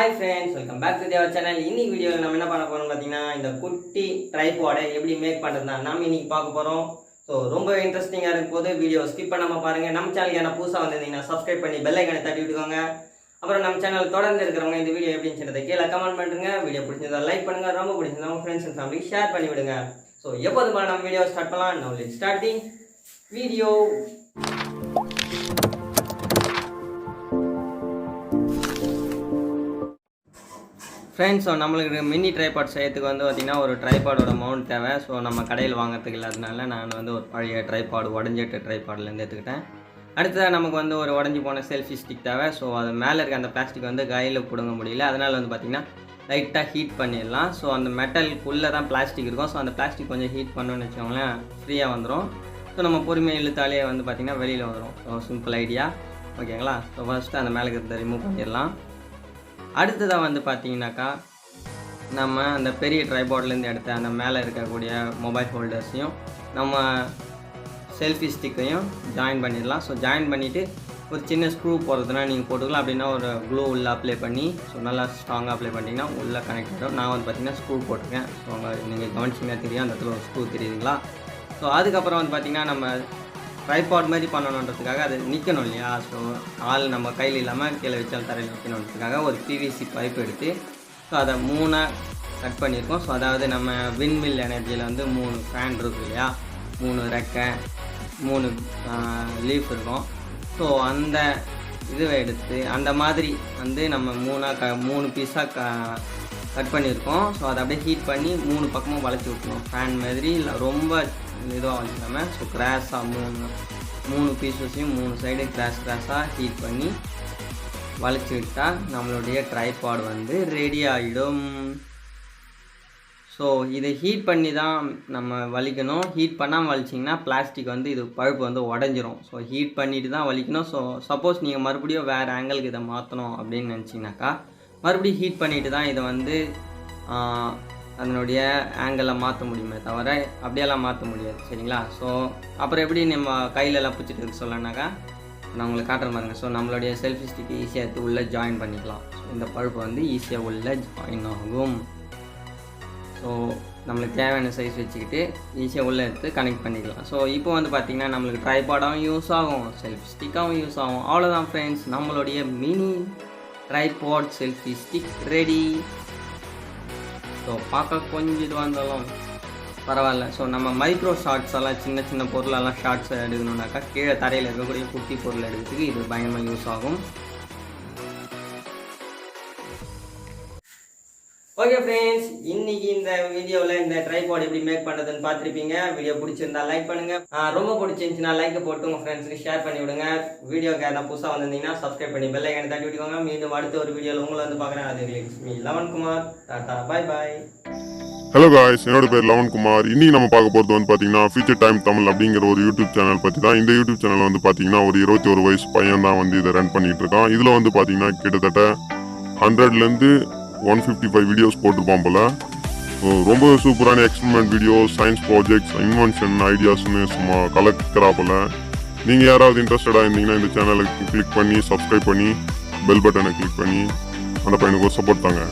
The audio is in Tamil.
Hi friends, welcome back to our channel. இன்னைக்கு வீடியோல நம்ம என்ன பண்ண போறோம் பாத்தீங்கன்னா இந்த குட்டி ட்ரைபாட் எப்படி மேக் பண்றதுனா நாம இன்னைக்கு பார்க்க போறோம். சோ ரொம்ப இன்ட்ரஸ்டிங்கா இருக்கும் போது வீடியோ ஸ்கிப் பண்ணாம பாருங்க. நம்ம சேனலுக்கு என்ன புதுசா வந்திருந்தீங்கன்னா Subscribe பண்ணி பெல் ஐகானை தட்டி விட்டுக்கோங்க. அப்புறம் நம்ம சேனல் தொடர்ந்து இருக்கிறவங்க இந்த வீடியோ எப்படி இருந்துச்சுன்றதை கீழ கமெண்ட் பண்ணுங்க. வீடியோ பிடிச்சிருந்தா லைக் பண்ணுங்க. ரொம்ப பிடிச்சிருந்தா உங்க फ्रेंड्स and family ஷேர் பண்ணி விடுங்க. சோ எப்போதும் போல நம்ம வீடியோ ஸ்டார்ட் பண்ணலாம். Now let's start the video. Friends நம்மளுக்கு மினி ட்ரைபாட் செய்யறதுக்கு பார்த்திங்கன்னா ஒரு ட்ரைபாடோட மவுண்ட் தேவை. ஸோ நம்ம கடையில் வாங்கிறதுக்கு இல்லாதனால நான் ஒரு பழைய ட்ரைபாடு உடஞ்சிட்ட ட்ரைபாட்லேருந்து எடுத்துக்கிட்டேன். அடுத்ததாக நமக்கு ஒரு உடஞ்சி போன செல்ஃபி ஸ்டிக் தேவை. ஸோ அது மேலே இருக்க அந்த பிளாஸ்டிக் கையில் பிடுங்க முடியல. அதனால் பார்த்திங்கன்னா லைட்டாக ஹீட் பண்ணிடலாம். ஸோ அந்த மெட்டலுக்குள்ளே தான் பிளாஸ்டிக் இருக்கும். ஸோ அந்த பிளாஸ்டிக் கொஞ்சம் ஹீட் பண்ணோன்னு வச்சோங்களேன் ஃப்ரீயாக வந்துடும். ஸோ நம்ம பொறுமையாக இழுத்தாலே பார்த்திங்கன்னா வெளியில் வந்துடும். ஸோ சிம்பிள் ஐடியா ஓகேங்களா. ஸோ ஃபஸ்ட்டு அந்த மேலே இருக்கிறத ரிமூவ் பண்ணிடலாம். அடுத்ததாக பார்த்தீங்கன்னாக்கா நம்ம அந்த பெரிய ட்ரைபாட்லேருந்து எடுத்த அந்த மேலே இருக்கக்கூடிய மொபைல் ஹோல்டர்ஸையும் நம்ம செல்ஃபி ஸ்டிக்கையும் ஜாயின் பண்ணிடலாம். ஸோ ஜாயின் பண்ணிவிட்டு ஒரு சின்ன ஸ்க்ரூ போடுறதுனா நீங்கள் போட்டுக்கலாம். அப்படின்னா ஒரு க்ளூ உள்ளே அப்ளை பண்ணி ஸோ நல்லா ஸ்ட்ராங்காக அப்ளை பண்ணிங்கன்னா உள்ளே கனெக்ட் ஆகிடும். நான் பார்த்திங்கன்னா ஸ்க்ரூ போட்டிருக்கேன். ஸோ நீங்கள் கவனிச்சிங்கன்னா தெரியும் அந்த இடத்துல ஒரு ஸ்க்ரூ தெரியுதுங்களா. ஸோ அதுக்கப்புறம் பார்த்திங்கன்னா நம்ம ட்ரைபாட் மாதிரி பண்ணணுன்றதுக்காக அது நிற்கணும் இல்லையா. ஸோ ஆள் நம்ம கையில் இல்லாமல் கீழே வச்சால் தரையில் நிற்கணுன்றதுக்காக ஒரு பிவிசி பைப் எடுத்து ஸோ அதை 3 கட் பண்ணியிருக்கோம். ஸோ அதாவது நம்ம விண்மில் எனர்ஜியில் 3 ஃபேன் இருக்கும் இல்லையா, 3 ரெக்கை 3 லீஃப் இருக்கும். ஸோ அந்த இதுவை எடுத்து அந்த மாதிரி நம்ம 3 பீஸாக கட் பண்ணியிருக்கோம். ஸோ அதை அப்படியே ஹீட் பண்ணி 3 பக்கமும் வளைச்சி விட்டுருவோம். ஃபேன் மாதிரி இல்லை ரொம்ப இதுவாக வச்சுக்காமல். ஸோ கிராஸாக 3 பீஸஸையும் 3 சைடு கிராஸாக ஹீட் பண்ணி வளைச்சி விட்டால் நம்மளுடைய ட்ரைபாட் ரெடி ஆகிடும். ஸோ இதை ஹீட் பண்ணி தான் நம்ம வலிக்கணும். ஹீட் பண்ணாமல் வலிச்சிங்கன்னா பிளாஸ்டிக் இது பழுப்பு உடஞ்சிரும். ஸோ ஹீட் பண்ணிட்டு தான் வலிக்கணும். ஸோ சப்போஸ் நீங்கள் மறுபடியும் வேறு ஆங்கிளுக்கு இதை மாற்றணும் அப்படின்னு நினச்சிங்கனாக்கா மறுபடியும் ஹீட் பண்ணிவிட்டு தான் இதை அதனுடைய ஆங்கிளில் மாற்ற முடியுமே தவிர அப்படியெல்லாம் மாற்ற முடியாது. சரிங்களா. ஸோ அப்புறம் எப்படி நம்ம கையிலலாம் பிடிச்சிட்டு இருக்கு சொல்லனாக்கா நான் உங்களுக்கு காட்டுற பாருங்க. ஸோ நம்மளுடைய செல்ஃபி ஸ்டிக் ஈஸியாக எடுத்து உள்ளே ஜாயின் பண்ணிக்கலாம். ஸோ இந்த பழுப்பு ஈஸியாக உள்ளே ஜாயின் ஆகும். ஸோ நம்மளுக்கு தேவையான சைஸ் வச்சுக்கிட்டு ஈஸியாக உள்ளே எடுத்து கனெக்ட் பண்ணிக்கலாம். ஸோ இப்போ பார்த்திங்கன்னா நம்மளுக்கு ட்ரைபாடாகவும் யூஸ் ஆகும், செல்ஃபி ஸ்டிக்காகவும் யூஸ் ஆகும். அவ்வளோதான் ஃப்ரெண்ட்ஸ், நம்மளுடைய mini tripod selfie stick ready. So பார்க்க கொஞ்சம் இதுவாக இருந்தாலும் பரவாயில்ல. ஸோ நம்ம மைக்ரோ ஷார்ட்ஸ் எல்லாம் சின்ன சின்ன பொருளெல்லாம் ஷார்ட்ஸ் எடுக்கணுன்னாக்கா கீழே தரையில் இருக்கக்கூடிய குட்டி பொருள் எடுக்கிறதுக்கு இது பயங்கரமாக யூஸ் ஆகும். ஓகே ஃப்ரெண்ட்ஸ், இன்னைக்கு இந்த வீடியோவில் இந்த ட்ரைபாட் எப்படி மேக் பண்ணுறதுன்னு பார்த்துருப்பீங்க. வீடியோ பிடிச்சிருந்தா லைக் பண்ணுங்கள். ரொம்ப பிடிச்சிருந்துச்சுன்னா லைக்கை போட்டு உங்கள் ஃப்ரெண்ட்ஸுக்கு ஷேர் பண்ணி விடுங்க. வீடியோக்கு யாரும் புதுசாக வந்திருந்தீங்கன்னா சப்ஸ்கிரைப் பண்ணி பெல் ஐகானை தட்டி விட்டுக்கோங்க. மீண்டும் அடுத்த ஒரு வீடியோவில் உங்களை பார்க்குறேன். அது Lakshmi Lavankumar. Tata bye bye. Hello guys, என்னோட பேர் லவன்குமார். இன்னைக்கு நம்ம பார்க்க போகிறது பார்த்தீங்கன்னா ஃபியூச்சர் டைம் தமிழ் அப்படிங்கிற ஒரு யூடியூப் சேனல் பற்றி தான். இந்த யூடியூப் சேனல் பார்த்தீங்கன்னா ஒரு 21 வயசு பையன் தான் இதை ரன் பண்ணிட்டு இருக்கான். இதில் பார்த்தீங்கன்னா கிட்டத்தட்ட 100லேருந்து 155 வீடியோஸ் போட்டிருப்பான் போல. ரொம்ப சூப்பரான experiment videos, science projects, invention ஐடியாஸ்னு சும்மா கலக்கிறா போல. நீங்கள் யாராவது இன்ட்ரெஸ்டடாக இருந்தீங்கன்னா இந்த சேனலுக்கு கிளிக் பண்ணி சப்ஸ்கிரைப் பண்ணி பெல் பட்டனை கிளிக் பண்ணி அந்த பையனுக்கு ஒரு சப்போர்ட் தாங்க.